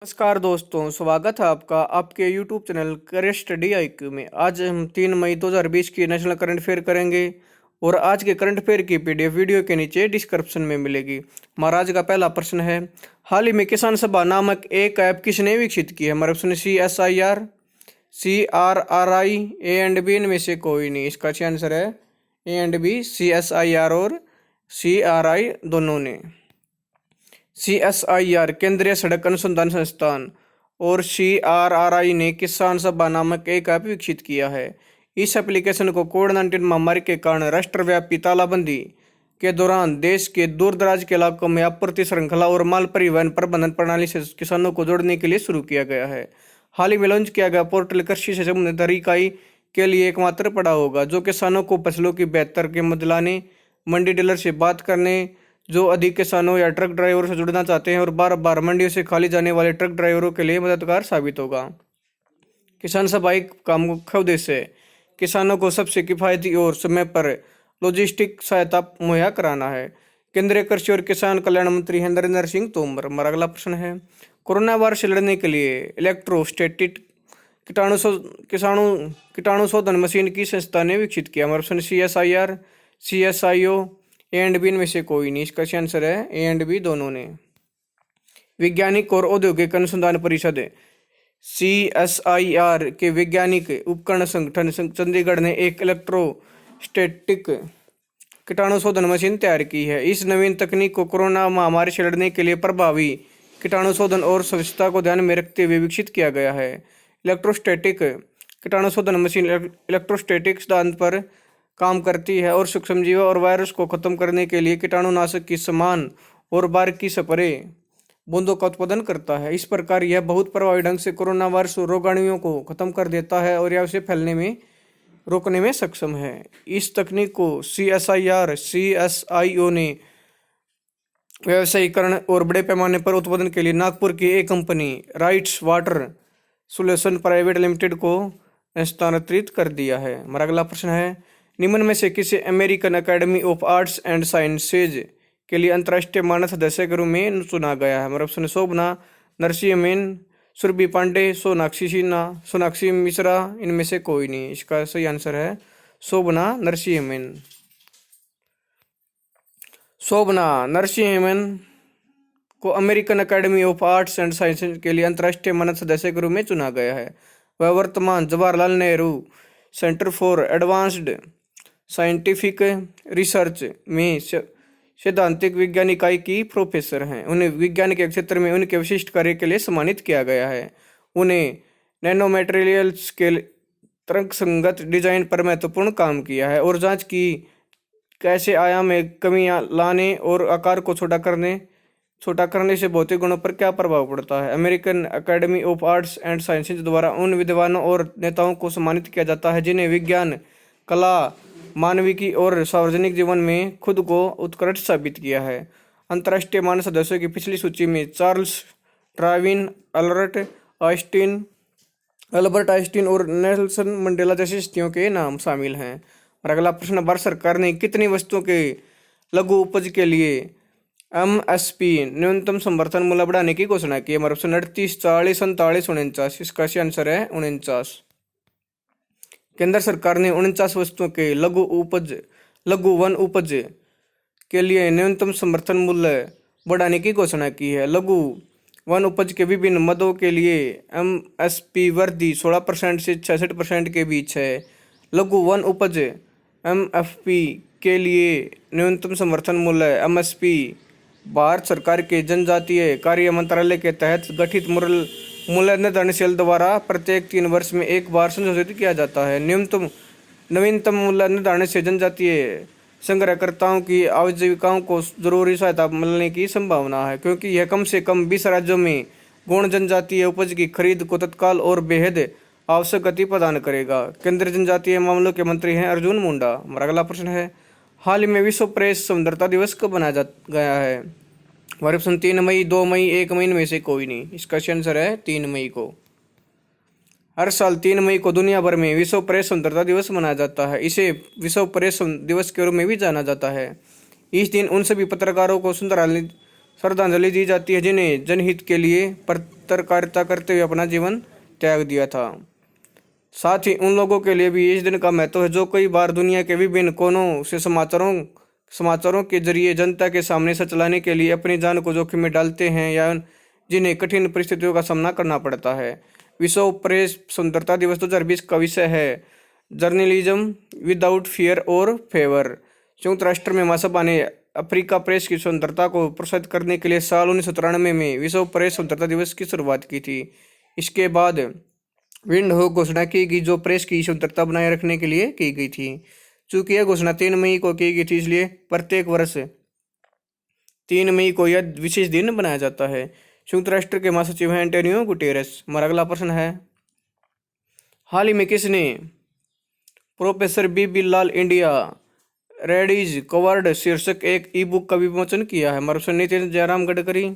नमस्कार दोस्तों, स्वागत है आपका आपके YouTube channel career study IQ में। आज हम 3 मई 2020 की नेशनल करंट अफेयर करेंगे और आज के करंट अफेयर की PDF वीडियो के नीचे डिस्क्रिप्शन में मिलेगी। हमारा आज का पहला प्रश्न है, हाल ही में किसान सभा नामक एक ऐप किसने विकसित की है? हमारा option CSIR, CRRI, A and B इनमें से कोई नहीं। इसका अच्छी आंसर है A एंड B, CSIR और CRI दोनों ने। CSIR केंद्रीय सड़क अनुसंधान संस्थान और CRRI ने किसान सभा नामक एक ऐप विकसित किया है। इस एप्लीकेशन को कोविड-19 महामारी के कारण राष्ट्रव्यापी तालाबंदी के दौरान देश के दूर दराज के इलाकों में आपूर्ति श्रृंखला और माल परिवहन प्रबंधन प्रणाली से किसानों को जोड़ने के लिए शुरू किया गया है। हाल ही में लॉन्च किया गया पोर्टल कृषि से संबंधित हर इकाई के लिए एकमात्र पड़ाव होगा, जो किसानों को फसलों की बेहतर कीमत दिलाने, मंडी डीलर से बात करने, जो अधिक किसानों या ट्रक ड्राइवरों से जुड़ना चाहते हैं और बार बार मंडियों से खाली जाने वाले ट्रक ड्राइवरों के लिए मददगार साबित होगा। किसान सभा का मुख्य उद्देश्य किसानों को सबसे किफायती और समय पर लॉजिस्टिक सहायता मुहैया कराना है। केंद्रीय कृषि और किसान कल्याण मंत्री नरेंद्र सिंह तोमर। हमारा अगला प्रश्न है, कोरोना वायरस से लड़ने के लिए इलेक्ट्रोस्टैटिक कीटाणु शोधन मशीन की संस्था ने विकसित किया। हमारा option CSIR, CSIO, A and B इनमें से कोई नहीं। इसका आंसर है A एंड B दोनों ने। वैज्ञानिक और औद्योगिक अनुसंधान परिषद CSIR के वैज्ञानिक उपकरण संगठन चंडीगढ़ ने एक इलेक्ट्रोस्टैटिक कीटाणु शोधन मशीन तैयार की है। इस नवीन तकनीक को कोरोना महामारी से लड़ने के लिए प्रभावी कीटाणु शोधन और स्वच्छता को ध्यान में रखते हुए विकसित किया गया है। इलेक्ट्रोस्टैटिक कीटाणु शोधन मशीन इलेक्ट्रोस्टैटिक सिद्धांत पर काम करती है और सूक्ष्मजीवों और वायरस को खत्म करने के लिए कीटाणुनाशक की समान और बारीकी स्प्रे बूंदों का उत्पादन करता है। इस प्रकार यह बहुत प्रभावी ढंग से कोरोना वायरस रोगाणुओं को खत्म कर देता है और यह उसे फैलने में रोकने में सक्षम है। इस तकनीक को CSIR, CSIO ने व्यावसायीकरण और बड़े पैमाने पर उत्पादन के लिए नागपुर की एक company rights water solution private limited को स्थानांतरित कर दिया है। हमारा अगला प्रश्न है, निम्न में से किसे American academy of arts and sciences के लिए अंतर्राष्ट्रीय मानद सदस्य के रूप में चुना गया है? हमारा ऑप्शन शोभना नरसिम्हन, सुरभि पांडे, सोनाक्षी सिन्हा, सोनाक्षी मिश्रा इनमें से कोई नहीं। इसका सही आंसर है शोभना नरसिम्हन। शोभना नरसिम्हन को American academy of arts and sciences के लिए अंतर्राष्ट्रीय मानद सदस्य के रूप में चुना गया है। वह वर्तमान Jawaharlal Nehru centre for advanced scientific research में सैद्धांतिक विज्ञान इकाई की प्रोफेसर हैं। उन्हें विज्ञान के क्षेत्र में उनके विशिष्ट कार्य के लिए सम्मानित किया गया है। उन्हें नैनो मटेरियल्स के तर्कसंगत डिजाइन पर महत्वपूर्ण काम किया है और जांच की कैसे आयाम में कमियां लाने और आकार को छोटा करने से भौतिक गुणों पर क्या प्रभाव पड़ता है। American academy of arts and sciences द्वारा उन विद्वानों और नेताओं को सम्मानित किया जाता है जिन्हें विज्ञान, कला, मानविकी और सार्वजनिक जीवन में खुद को उत्कृष्ट साबित किया है। अंतर्राष्ट्रीय मानद सदस्यों की पिछली सूची में चार्ल्स डार्विन, अल्बर्ट आइंस्टीन और नेल्सन मंडेला जैसी हस्तियों के नाम शामिल हैं। और अगला प्रश्न, भारत सरकार ने कितनी वस्तुओं के लघु उपज के लिए MSP न्यूनतम समर्थन मूल्य बढ़ाने की घोषणा की? हमारा ऑप्शन 38, 40, 47, 49। इसका सही आंसर है 49। केंद्र सरकार ने 49 वस्तुओं के लघु वन उपज के लिए न्यूनतम समर्थन मूल्य बढ़ाने की घोषणा की है। लघु वन उपज के विभिन्न मदों के लिए MSP वृद्धि 16% से 66% के बीच है। लघु वन उपज MFP के लिए न्यूनतम समर्थन मूल्य MSP भारत सरकार के जनजातीय कार्य मंत्रालय के तहत गठित मूल्य निर्धारण सेल द्वारा प्रत्येक 3 वर्ष में एक बार संशोधित किया जाता है। नवीनतम मूल्य निर्धारण से जनजातीय संग्रहकर्ताओं की आजीविकाओं को जरूरी सहायता मिलने की संभावना है, क्योंकि यह कम से कम 20 राज्यों में गौण जनजातीय उपज की खरीद को तत्काल और बेहद आवश्यक गति प्रदान करेगा। केंद्रीय जनजातीय मामलों के मंत्री हैं अर्जुन मुंडा। हमारा अगला प्रश्न है, हाल ही में विश्व प्रेस स्वतंत्रता दिवस कब मनाया गया है? हमारे ऑप्शन 3 मई, 2 मई, 1 मई में से कोई नहीं। इसका आंसर है 3 मई को। हर साल 3 मई को दुनिया भर में विश्व प्रेस स्वतंत्रता दिवस मनाया जाता है। इसे विश्व प्रेस दिवस के रूप में भी जाना जाता है। इस दिन उन सभी पत्रकारों को श्रद्धांजलि दी जाती है जिन्हें जनहित के लिए पत्रकारिता करते हुए अपना जीवन त्याग दिया था। साथ ही उन लोगों के लिए भी इस दिन का महत्व है जो कई बार दुनिया के विभिन्न कोनों से समाचारों के जरिए जनता के सामने सच लाने के लिए अपनी जान को जोखिम में डालते हैं या जिन्हें कठिन परिस्थितियों का सामना करना पड़ता है। विश्व प्रेस स्वतंत्रता दिवस 2020 का विषय है जर्नलिज्म विदाउट फियर और फेवर। संयुक्त राष्ट्र में महासभा ने अफ्रीका प्रेस की स्वतंत्रता को प्रोत्साहित करने के लिए साल 1993 में विश्व प्रेस स्वतंत्रता दिवस की शुरुआत की थी। इसके बाद विंडहोक घोषणा की गई जो प्रेस की स्वतंत्रता बनाए रखने के लिए की गई थी। चूंकि यह घोषणा 3 मई को की गई थी इसलिए प्रत्येक वर्ष 3 मई को यह विशेष दिन बनाया जाता है। संयुक्त राष्ट्र के महासचिव हैं एंटोनियो गुटेरेस। हमारा अगला प्रश्न है, हाल ही में किसने प्रोफेसर बी लाल इंडिया रेडीज कवर्ड शीर्षक एक ई बुक का विमोचन किया है? हमारा ऑप्शन नितिन जयराम गडकरी,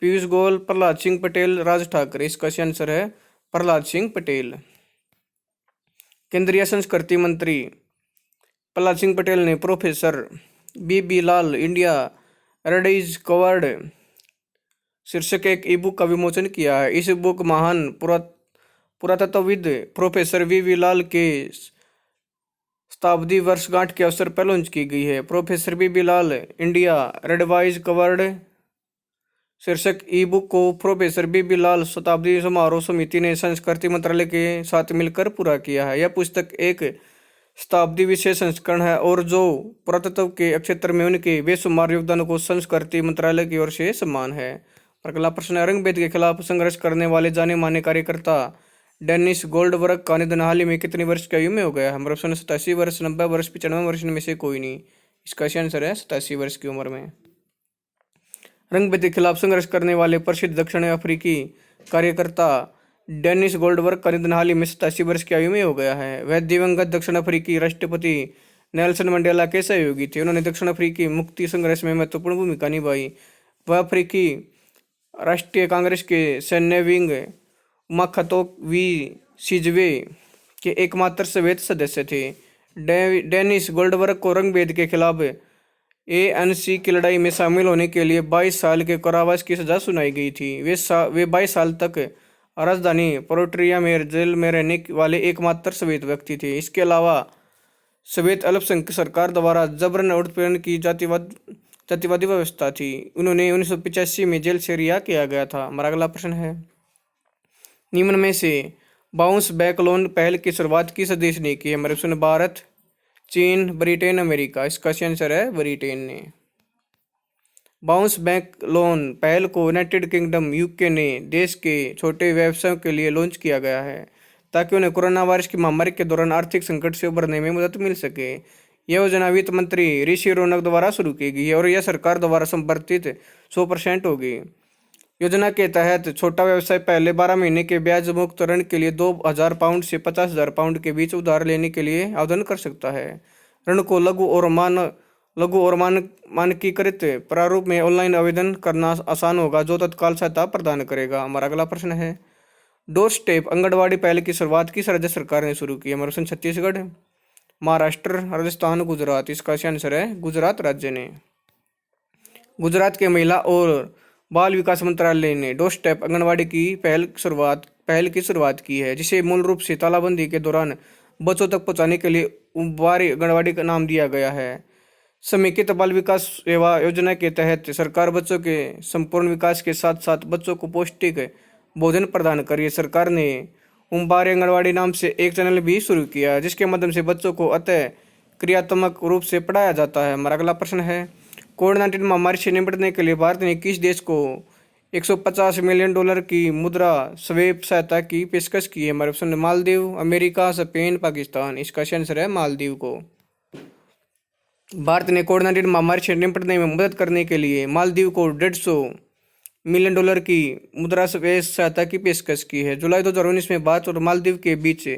पीयूष गोयल, प्रहलाद सिंह पटेल, राज ठाकरे। इसका सही आंसर है प्रहलाद सिंह पटेल। केंद्रीय संस्कृति मंत्री प्रहलाद सिंह पटेल ने प्रोफेसर बी लाल इंडिया रेडीज कवर्ड शीर्षक एक ई बुक का विमोचन किया है। इस बुक महान पुरातत्वविद प्रोफेसर वी लाल के शताब्दी वर्षगांठ के अवसर पर लॉन्च की गई है। प्रोफेसर बी लाल इंडिया रेडवाइज कवर्ड शीर्षक ई बुक को प्रोफेसर बी लाल शताब्दी समारोह समिति ने संस्कृति मंत्रालय के साथ मिलकर पूरा किया है। यह पुस्तक एक शताब्दी विशेष संस्करण है और जो पुरातत्व के क्षेत्र में उनके बेशुमार योगदान को संस्कृति मंत्रालय की ओर से सम्मान है। अगला प्रश्न है, रंगभेद के खिलाफ संघर्ष करने वाले जाने माने कार्यकर्ता डेनिस गोल्डबर्ग का निधन हाल ही में कितनी वर्ष की आयु में हो गया है? हमारा ऑप्शन 87 वर्ष, 90 वर्ष, 95 वर्ष में से कोई नहीं। इसका सही आंसर है 87 वर्ष की उम्र में। रंगभेद के खिलाफ संघर्ष करने वाले प्रसिद्ध दक्षिण अफ्रीकी कार्यकर्ता डेनिस गोल्डबर्ग का निधन हाल ही में 87 वर्ष की आयु में हो गया है। वह दिवंगत दक्षिण अफ्रीकी राष्ट्रपति नेल्सन मंडेला के सहयोगी थे। उन्होंने दक्षिण अफ्रीकी मुक्ति संघर्ष में महत्वपूर्ण भूमिका निभाई। वह अफ्रीकी राष्ट्रीय कांग्रेस के सैन्य विंग मखतोक वी सिजवे के एकमात्र सवेत सदस्य थे। डेनिस गोल्डबर्ग को रंगभेद के खिलाफ ANC की लड़ाई में शामिल होने के लिए 22 साल के कारावास की सजा सुनाई गई थी। वे 22 साल तक राजधानी प्रिटोरिया में जेल में रहने वाले एकमात्र श्वेत व्यक्ति थे। इसके अलावा श्वेत अल्पसंख्यक सरकार द्वारा जबरन उत्पीड़न की जातिवादी व्यवस्था थी। उन्होंने 1985 में जेल से रिहा किया गया था। हमारा अगला प्रश्न है, निम्न में से बाउंस बैक लोन पहल की शुरुआत किस देश ने की है? हमारे ऑप्शन भारत, चीन, ब्रिटेन, अमेरिका। इसका सही आंसर है ब्रिटेन ने। बाउंस बैक लोन पहल को यूनाइटेड किंगडम UK ने देश के छोटे व्यवसायों के लिए लॉन्च किया गया है ताकि उन्हें कोरोना वायरस की महामारी के दौरान आर्थिक संकट से उबरने में मदद मिल सके। यह योजना वित्त मंत्री ऋषि रौनक द्वारा शुरू की गई है और यह सरकार द्वारा समर्थित 100% होगी। योजना के तहत छोटा व्यवसाय पहले 12 महीने के ब्याज मुक्त ऋण के लिए 2,000 पाउंड से 50,000 पाउंड के बीच उधार लेने के लिए आवेदन कर सकता है। ऋण को लघु और मानकीकृत प्रारूप में ऑनलाइन आवेदन करना आसान होगा जो तत्काल सहायता प्रदान करेगा। हमारा अगला प्रश्न है, डोर स्टेप आंगनबाड़ी पहल की शुरुआत किस राज्य सरकार ने शुरू की? हमारा ऑप्शन छत्तीसगढ़, महाराष्ट्र, राजस्थान, गुजरात। इसका सही आंसर है गुजरात राज्य ने। गुजरात के महिला और बाल विकास मंत्रालय ने डोर स्टेप आंगनबाड़ी की पहल की शुरुआत की है जिसे मूल रूप से तालाबंदी के दौरान बच्चों तक पहुंचाने के लिए उपवारी आंगनबाड़ी का नाम दिया गया है। समेकित बाल विकास सेवा योजना के तहत सरकार बच्चों के संपूर्ण विकास के साथ साथ बच्चों को पौष्टिक भोजन प्रदान कर रही है। सरकार ने उम्बारी आंगनबाड़ी नाम से एक चैनल भी शुरू किया जिसके माध्यम से बच्चों को अतः क्रियात्मक रूप से पढ़ाया जाता है। हमारा अगला प्रश्न है, कोविड-19 महामारी से निपटने के लिए भारत ने किस देश को $150 मिलियन की मुद्रा स्वेप सहायता की पेशकश की है? हमारे option Maldives, America, Spain, Pakistan. इसका सही आंसर है मालदीव को। भारत ने कोविड-19 महामारी से निपटने में मदद करने के लिए मालदीव को $150 मिलियन की मुद्रा स्वेप सहायता की पेशकश की है। जुलाई 2019 में भारत और मालदीव के बीच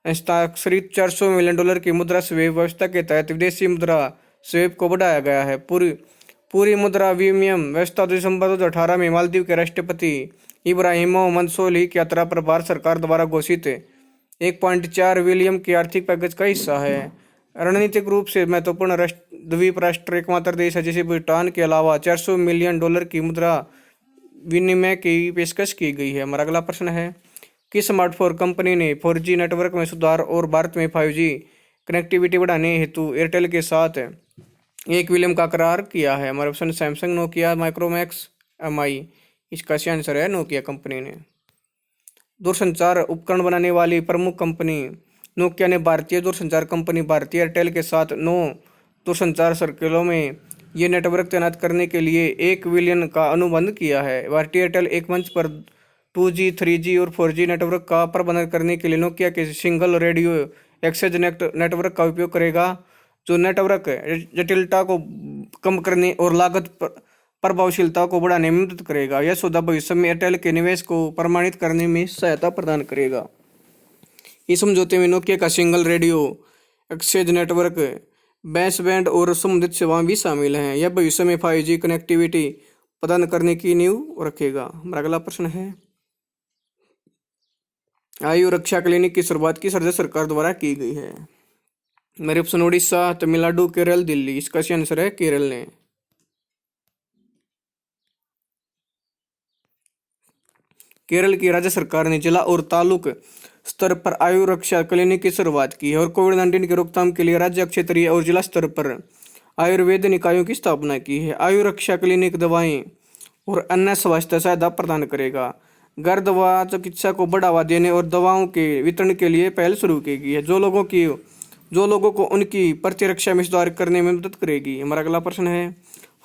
हस्ताक्षरित $400 मिलियन की मुद्रा स्वेप व्यवस्था के तहत विदेशी मुद्रा स्वेप को बढ़ाया गया है। पूरी मुद्रा विनिमय व्यवस्था दिसंबर 2018 में मालदीव के राष्ट्रपति इब्राहिमो मंसूरी की यात्रा पर भारत सरकार द्वारा घोषित 1.4 बिलियन के आर्थिक पैकेज का हिस्सा है। रणनीतिक रूप से महत्वपूर्ण द्वीप राष्ट्र एकमात्र देश है जिसे भूटान के अलावा $400 मिलियन की मुद्रा विनिमय की पेशकश की गई है। हमारा अगला प्रश्न है, किस स्मार्टफोन कंपनी ने 4G नेटवर्क में सुधार और भारत में 5G कनेक्टिविटी बढ़ाने हेतु एयरटेल के साथ एक विलय का करार किया है? हमारा option Samsung, Nokia, Micromax, MI। इसका सही आंसर है नोकिया कंपनी ने। दूरसंचार उपकरण बनाने वाली प्रमुख कंपनी नोकिया ने भारतीय दूरसंचार कंपनी भारती एयरटेल के साथ 9 दूरसंचार सर्कलों में ये नेटवर्क तैनात करने के लिए 1 विलय का अनुबंध किया है। भारतीय एयरटेल एक मंच पर 2G, 3G और 4G नेटवर्क का प्रबंधन करने के लिए नोकिया के सिंगल रेडियो एक्सेस नेटवर्क का उपयोग करेगा, जो नेटवर्क जटिलता को कम करने और लागत प्रभावशीलता को बढ़ाने में मदद करेगा। यह सौदा भविष्य में एयरटेल के निवेश को प्रमाणित करने में सहायता प्रदान करेगा। इस समझौते में नोकिया का single radio access network, base band और संबंधित सेवाएं भी शामिल हैं। यह भविष्य में 5G कनेक्टिविटी प्रदान करने की नींव रखेगा। हमारा अगला प्रश्न है, आयु रक्षा क्लिनिक की शुरुआत किस राज्य सरकार द्वारा की गई है? मेरे ऑप्शन उड़ीसा, तमिलनाडु, केरल, दिल्ली। इसका सही आंसर है केरल ने। केरल की राज्य सरकार ने जिला और तालुक स्तर पर आयु रक्षा क्लिनिक की शुरुआत की है और कोविड-19 की रोकथाम के लिए राज्य, क्षेत्रीय और जिला स्तर पर आयुर्वेद निकायों की स्थापना की है। आयु रक्षा क्लिनिक दवाएं और अन्य स्वास्थ्य सहायता प्रदान करेगा। घर दवा चिकित्सा को बढ़ावा देने और दवाओं के वितरण के लिए पहल शुरू की गई है, जो लोगों को उनकी प्रतिरक्षा में सुधार करने में मदद करेगी। हमारा अगला प्रश्न है,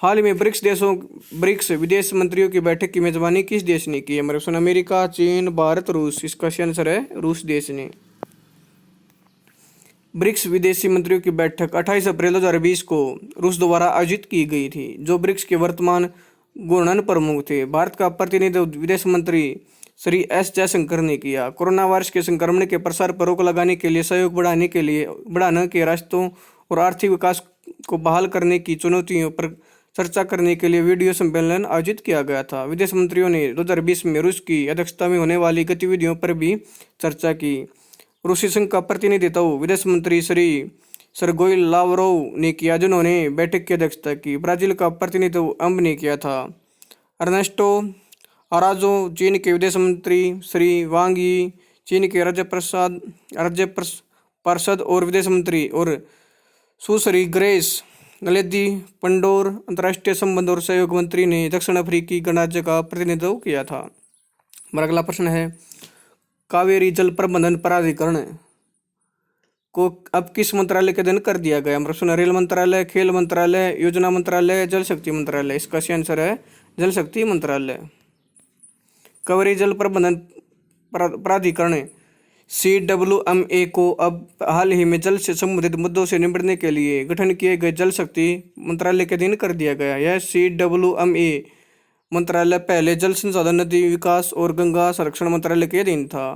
हाल ही में ब्रिक्स विदेश मंत्रियों की बैठक की मेजबानी किस देश ने की है? हमारे ऑप्शन अमेरिका, चीन, भारत, रूस। इसका सही आंसर है रूस देश ने। ब्रिक्स विदेशी मंत्रियों की बैठक 28 अप्रैल 2020 को रूस द्वारा आयोजित की गई थी, जो ब्रिक्स के वर्तमान घूर्णन प्रमुख थे। भारत का प्रतिनिधित्व विदेश मंत्री श्री S जयशंकर ने किया। कोरोना वायरस के संक्रमण के प्रसार पर रोक लगाने के लिए सहयोग बढ़ाने के रास्तों और आर्थिक विकास को बहाल करने की चुनौतियों पर चर्चा करने के लिए वीडियो सम्मेलन आयोजित किया गया था। विदेश मंत्रियों ने 2020 में रूस की अध्यक्षता में होने वाली गतिविधियों पर भी चर्चा की। रूसी संघ का प्रतिनिधित्व विदेश मंत्री श्री सर्गेई लावरोव ने किया, जिन्होंने बैठक की अध्यक्षता की। ब्राजील का प्रतिनिधित्व अम्ब ने किया था। अर्नेस्टो अराजो चीन के विदेश मंत्री, श्री वांग यी चीन के राज्य पार्षद और विदेश मंत्री और सुश्री ग्रेस गलेदी पंडोर अंतर्राष्ट्रीय संबंध और सहयोग मंत्री ने दक्षिण अफ्रीकी गणराज्य का प्रतिनिधित्व किया था। हमारा अगला प्रश्न है, कावेरी जल प्रबंधन प्राधिकरण को अब किस मंत्रालय के अधीन कर दिया गया? हमारा प्रश्न रेल मंत्रालय, खेल मंत्रालय, योजना मंत्रालय, जल शक्ति मंत्रालय। इसका सही आंसर है जल शक्ति मंत्रालय। कावेरी जल प्रबंधन प्राधिकरण CWMA को अब हाल ही में जल से संबंधित मुद्दों से निपटने के लिए गठन किए गए जल शक्ति मंत्रालय के अधीन कर दिया गया। यह CWMA मंत्रालय पहले जल संसाधन, नदी विकास और गंगा संरक्षण मंत्रालय के अधीन था।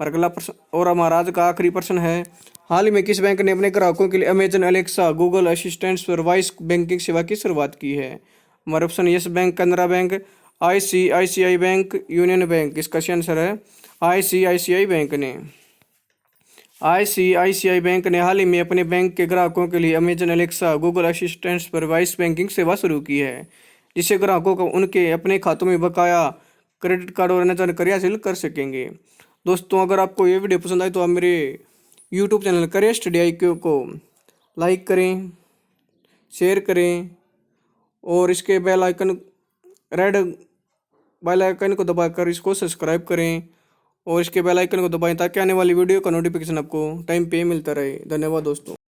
अगला प्रश्न और हमारा आज का आखिरी प्रश्न है, हाल ही में किस बैंक ने अपने ग्राहकों के लिए अमेजन एलेक्सा, गूगल असिस्टेंट पर वॉइस बैंकिंग सेवा की शुरुआत की है? हमारे option yes bank, Canara bank, ICICI bank, union bank. इसका सही आंसर है ICICI बैंक ने। ICICI बैंक ने हाल ही में अपने बैंक के ग्राहकों के लिए अमेजन एलेक्सा, गूगल असिस्टेंट पर वॉइस बैंकिंग सेवा शुरू की है, जिससे ग्राहकों को उनके अपने खातों में बकाया क्रेडिट कार्ड और अन्य जानकारी हासिल कर सकेंगे। दोस्तों, अगर आपको ये वीडियो पसंद आए तो आप मेरे YouTube channel career study IQ को लाइक करें, शेयर करें और इसके रेड बेल आइकन को दबाकर इसको सब्सक्राइब करें और इसके बेल आइकन को दबाएं ताकि आने वाली वीडियो का नोटिफिकेशन आपको टाइम पे मिलता रहे। धन्यवाद दोस्तों।